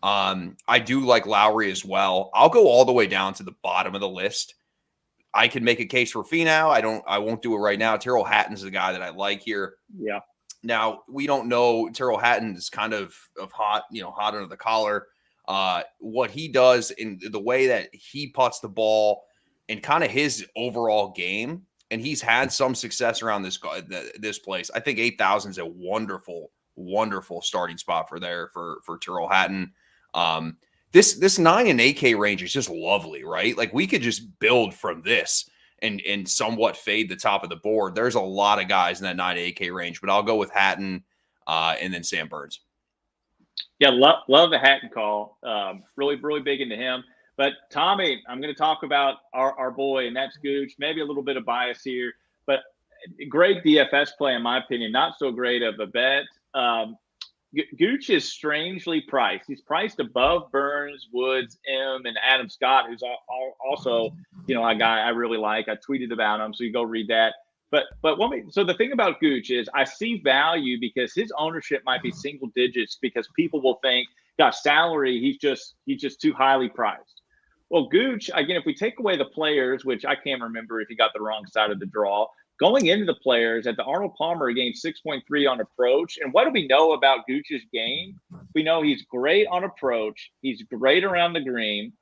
Speaker 3: I do like Lowry as well. I'll go all the way down to the bottom of the list. I can make a case for Finau. I won't do it right now. Tyrrell Hatton's the guy that I like here.
Speaker 2: Yeah.
Speaker 3: Now, we don't know. Tyrrell Hatton is kind of hot, hot under the collar. What he does in the way that he putts the ball and kind of his overall game, and he's had some success around this place. I think 8,000 is a wonderful, wonderful starting spot for Tyrrell Hatton. This 9 and 8K range is just lovely, right? We could just build from this and somewhat fade the top of the board. There's a lot of guys in that 9 to 8K range, but I'll go with Hatton and then Sam Burns.
Speaker 2: Yeah, love the Hatton call. Really big into him. But Tommy, I'm going to talk about our boy, and that's Gooch. Maybe a little bit of bias here, but great DFS play in my opinion. Not so great of a bet. Gooch is strangely priced. He's priced above Burns, Woods, M, and Adam Scott, who's also, a guy I really like. I tweeted about him, so you go read that. But so the thing about Gooch is I see value because his ownership might be single digits because people will think, gosh, salary, he's just too highly priced. Well, Gooch, again, if we take away the players, which I can't remember if he got the wrong side of the draw, going into the players at the Arnold Palmer game, 6.3 on approach. And what do we know about Gooch's game? We know he's great on approach. He's great around the green.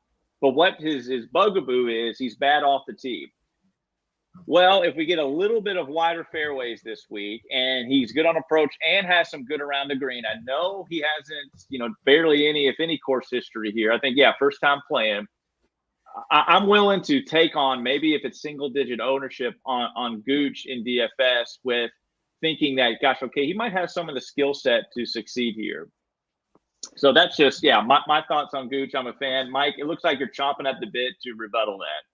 Speaker 2: But what his bugaboo is, he's bad off the tee. Well, if we get a little bit of wider fairways this week and he's good on approach and has some good around the green, I know he hasn't, barely any, if any, course history here. I think, first time playing. I'm willing to take on maybe if it's single digit ownership on Gooch in DFS with thinking that, gosh, okay, he might have some of the skill set to succeed here. So that's just, my thoughts on Gooch. I'm a fan. Mike, it looks like you're chomping at the bit to rebuttal that.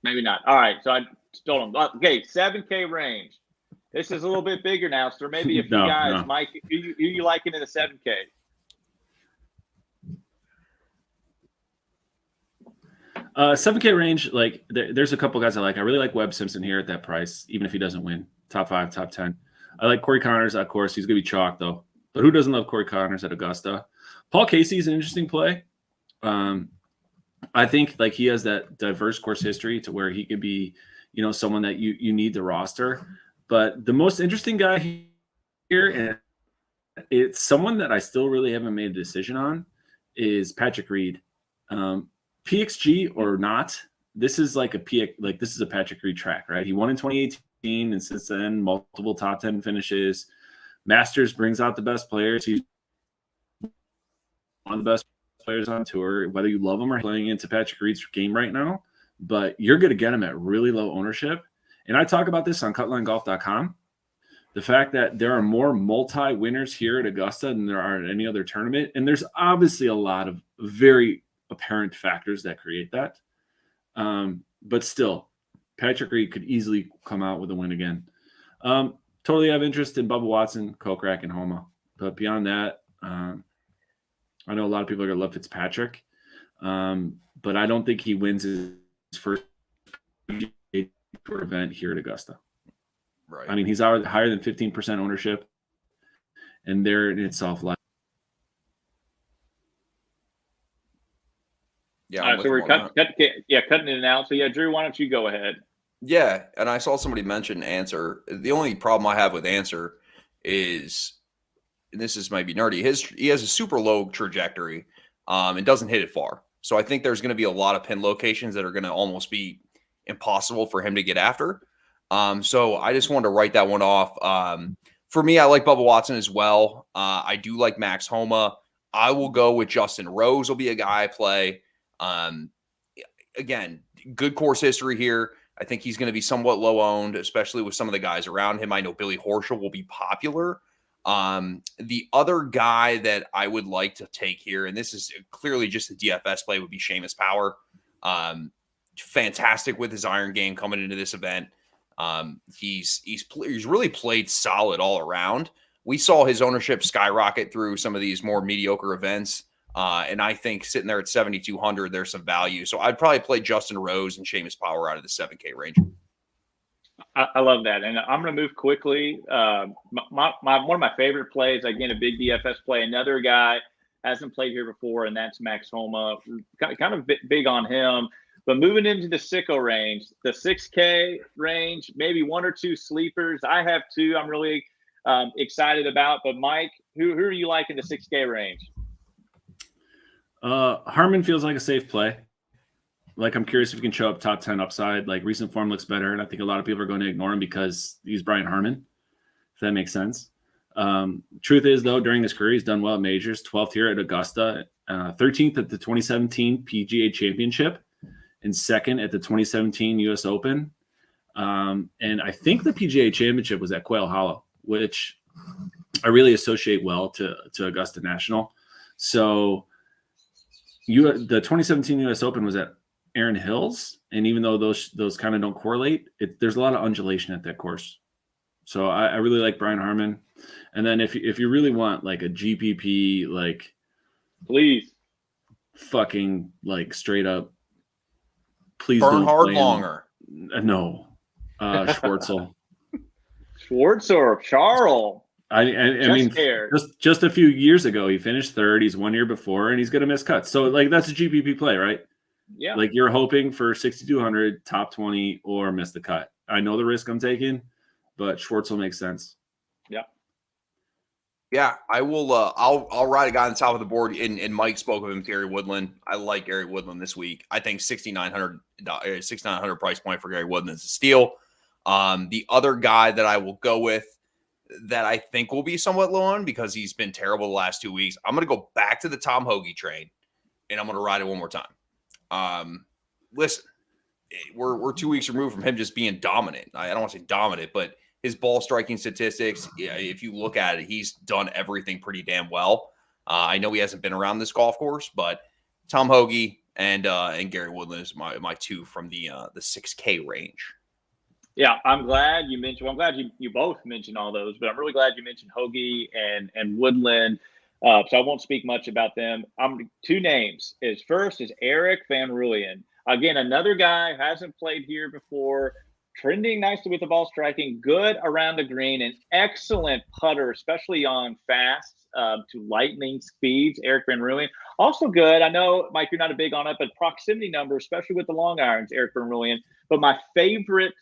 Speaker 2: Maybe not. All right. So I told him, okay, 7K range. This is a little bit bigger now. So maybe a few guys, no. Mike, who you liking in the 7K?
Speaker 4: 7K range, like there's a couple guys I like. I really like Webb Simpson here at that price, even if he doesn't win. Top 5, top 10. I like Corey Connors, of course. He's going to be chalk, though. But who doesn't love Corey Connors at Augusta? Paul Casey's an interesting play. I think like he has that diverse course history to where he could be, someone that you need to roster. But the most interesting guy here, and it's someone that I still really haven't made a decision on, is Patrick Reed. PXG or not, this is like this is a Patrick Reed track, right? He won in 2018, and since then, multiple top 10 finishes. Masters brings out the best players. He's one of the best players on tour, whether you love him or playing into Patrick Reed's game right now, but you're going to get him at really low ownership. And I talk about this on cutlinegolf.com. The fact that there are more multi-winners here at Augusta than there are at any other tournament. And there's obviously a lot of very apparent factors that create that. But still, Patrick Reed could easily come out with a win again. Totally have interest in Bubba Watson, Kokrak, and Homa. But beyond that, I know a lot of people are going to love Fitzpatrick, but I don't think he wins his first event here at Augusta.
Speaker 3: Right.
Speaker 4: I mean, he's higher than 15% ownership, and there in itself.
Speaker 2: Yeah. So we're cutting it out. So Drew, why don't you go ahead?
Speaker 3: Yeah, and I saw somebody mention Answer. The only problem I have with Answer is, and this might be nerdy, he has a super low trajectory and doesn't hit it far. So I think there's going to be a lot of pin locations that are going to almost be impossible for him to get after. So I just wanted to write that one off. For me, I like Bubba Watson as well. I do like Max Homa. I will go with Justin Rose will be a guy I play. Again, good course history here. I think he's going to be somewhat low owned, especially with some of the guys around him. I know Billy Horschel will be popular. The other guy that I would like to take here, and this is clearly just a DFS play, would be Seamus Power. Fantastic with his iron game coming into this event. He's really played solid all around. We saw his ownership skyrocket through some of these more mediocre events. And I think sitting there at 7,200, there's some value. So I'd probably play Justin Rose and Seamus Power out of the 7K range.
Speaker 2: I love that. And I'm going to move quickly. One of my favorite plays, again, a big DFS play, another guy hasn't played here before, and that's Max Homa. Kind of big on him. But moving into the sicko range, the 6K range, maybe one or two sleepers. I have two I'm really excited about. But, Mike, who are you like in the 6K range?
Speaker 4: Harmon feels like a safe play. Like, I'm curious if he can show up top 10 upside. Like, recent form looks better, and I think a lot of people are going to ignore him because he's Brian Harmon, if that makes sense. Truth is, though, during his career, he's done well at majors. 12th here at Augusta, 13th at the 2017 PGA Championship, and 2nd at the 2017 U.S. Open. And I think the PGA Championship was at Quail Hollow, which I really associate well to Augusta National. So the 2017 U.S. Open was at Erin Hills, and even though those kind of don't correlate, there's a lot of undulation at that course. So I really like Brian Harman. And then if you really want like a GPP, like
Speaker 2: please
Speaker 4: fucking like straight up, please
Speaker 3: Burn
Speaker 4: don't
Speaker 3: hard
Speaker 4: play
Speaker 3: longer.
Speaker 4: No, Schwartzel.
Speaker 2: Schwartz or Charles.
Speaker 4: I mean, just a few years ago, he finished third. He's 1 year before, and he's going to miss cuts. So, like, that's a GPP play, right?
Speaker 2: Yeah.
Speaker 4: Like, you're hoping for 6,200, top 20, or miss the cut. I know the risk I'm taking, but Schwartzel makes sense.
Speaker 2: Yeah.
Speaker 3: Yeah, I will. I'll ride a guy on the top of the board. And Mike spoke of him, Gary Woodland. I like Gary Woodland this week. I think $6,900 price point for Gary Woodland is a steal. The other guy that I will go with that I think will be somewhat low on because he's been terrible the last 2 weeks. I'm going to go back to the Tom Hoagie train, and I'm going to ride it one more time. Listen, we're 2 weeks removed from him just being dominant. I don't want to say dominant, but his ball striking statistics, if you look at it, he's done everything pretty damn well. I know he hasn't been around this golf course, but Tom Hoagie and Gary Woodland is my two from the 6K range.
Speaker 2: Yeah, I'm glad you mentioned. Well, I'm glad you both mentioned all those, but I'm really glad you mentioned Hoagie and Woodland. So I won't speak much about them. Two names. First is Eric Van Rooyen. Again, another guy who hasn't played here before, trending nicely with the ball striking, good around the green, an excellent putter, especially on fast to lightning speeds. Eric Van Rooyen also good. I know, Mike, you're not a big on it, but proximity number, especially with the long irons, Eric Van Rooyen. But my favorite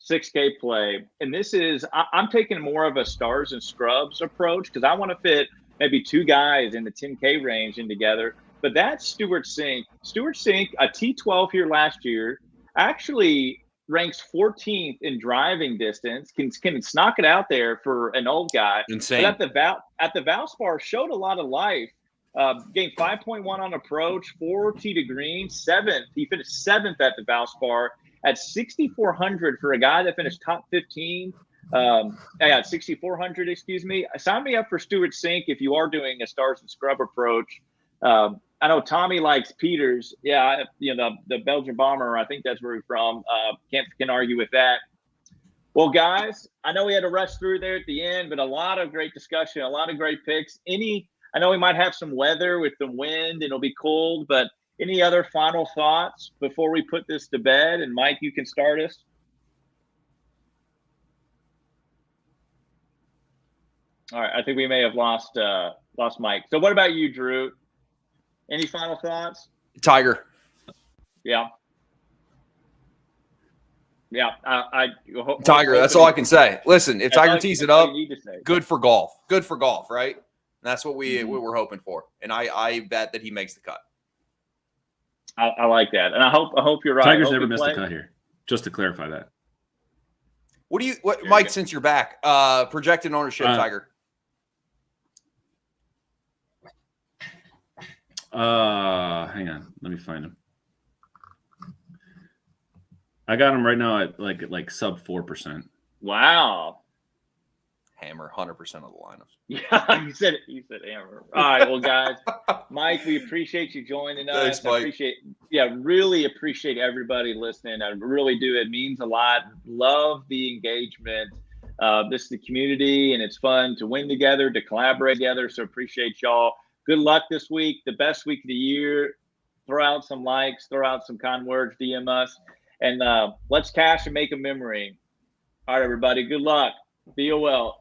Speaker 2: 6K play, and this is, I'm taking more of a stars and scrubs approach because I want to fit maybe two guys in the 10K range in together. But that's Stewart Cink. Stewart Cink, a T12 here last year, actually ranks 14th in driving distance. Can knock it out there for an old guy.
Speaker 3: Insane.
Speaker 2: But at the Valspar, showed a lot of life. Gained 5.1 on approach, 4 tee to green, 7th. He finished 7th at the Valspar. At 6,400 for a guy that finished top 15, at 6,400, excuse me. Sign me up for Stewart Cink if you are doing a stars and scrub approach. I know Tommy likes Peters. Yeah, the Belgian bomber. I think that's where he's from. Can't argue with that. Well, guys, I know we had to rush through there at the end, but a lot of great discussion, a lot of great picks. I know we might have some weather with the wind and it'll be cold, but any other final thoughts before we put this to bed? And Mike, you can start us. All right, I think we may have lost Mike. So what about you, Drew? Any final thoughts?
Speaker 3: Tiger.
Speaker 2: Yeah.
Speaker 3: Tiger. That's all I can say. Listen, if Tiger tees it up, good for golf. Good for golf, right? And that's what we're hoping for. And I bet that he makes the cut.
Speaker 2: I like that, and I hope you're right.
Speaker 4: Tiger's never missed a cut here. Just to clarify that.
Speaker 3: What Mike? Since you're back, projected ownership, Tiger.
Speaker 4: Hang on, let me find him. I got him right now at like sub 4%.
Speaker 2: Wow.
Speaker 3: Hammer 100% of the lineups.
Speaker 2: Yeah, you said hammer. All right, well, guys, Mike, we appreciate you joining us.
Speaker 3: Thanks, Mike.
Speaker 2: Really appreciate everybody listening. I really do. It means a lot. Love the engagement. This is the community, and it's fun to win together, to collaborate together. So appreciate y'all. Good luck this week. The best week of the year. Throw out some likes. Throw out some kind words. DM us, and let's cash and make a memory. All right, everybody. Good luck. Be well.